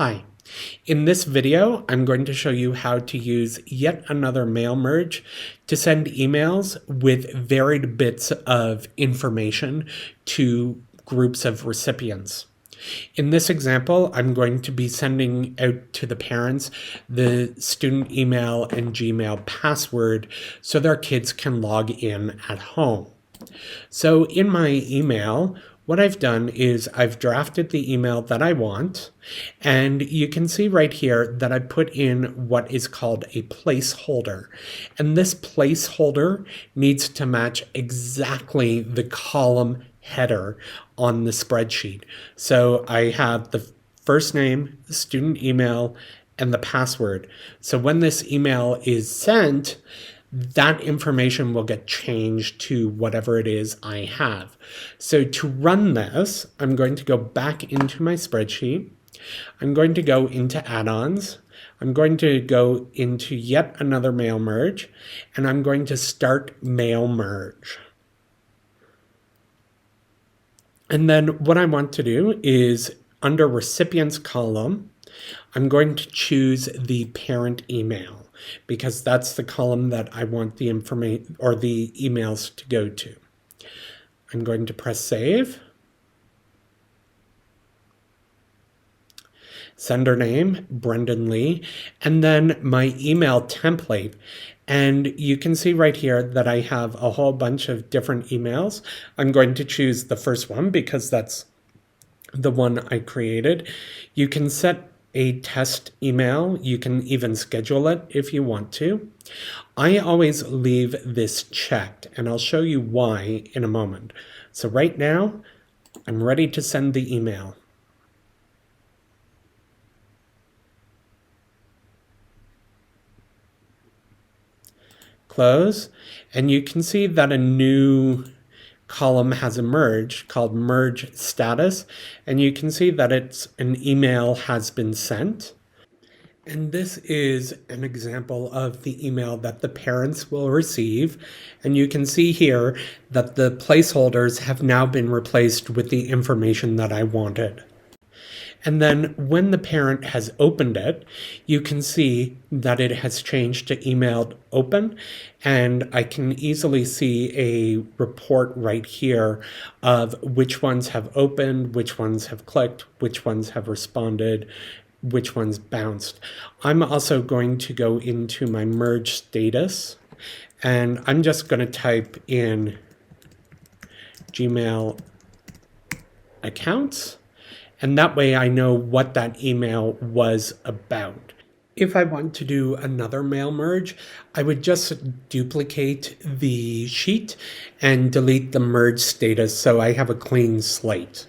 Hi. In this video, I'm going to show you how to use yet another mail merge to send emails with varied bits of information to groups of recipients. In this example, I'm going to be sending out to the parents the student email and Gmail password so their kids can log in at home. So in my email, what I've done is I've drafted the email that I want, and you can see right here that I put in what is called a placeholder. And this placeholder needs to match exactly the column header on the spreadsheet. So I have the first name, the student email, and the password. So when this email is sent, that information will get changed to whatever it is I have. So to run this, I'm going to go back into my spreadsheet. I'm going to go into add-ons. I'm going to go into yet another mail merge, and I'm going to start mail merge. And then what I want to do is under recipients column, I'm going to choose the parent email because that's the column that I want the information or the emails to go to. I'm going to press save. Sender name, Brendan Lee, and then my email template. And you can see right here that I have a whole bunch of different emails. I'm going to choose the first one because that's the one I created. You can set a test email. You can even schedule it if you want to. I always leave this checked, and I'll show you why in a moment. So right now, I'm ready to send the email. Close, and you can see that a new column has emerged called merge status, and you can see that it's an email has been sent. And this is an example of the email that the parents will receive. And you can see here that the placeholders have now been replaced with the information that I wanted. And then when the parent has opened it, you can see that it has changed to emailed open. And I can easily see a report right here of which ones have opened, which ones have clicked, which ones have responded, which ones bounced. I'm also going to go into my merge status, and I'm just going to type in Gmail accounts. And that way I know what that email was about. If I want to do another mail merge, I would just duplicate the sheet and delete the merge status so I have a clean slate.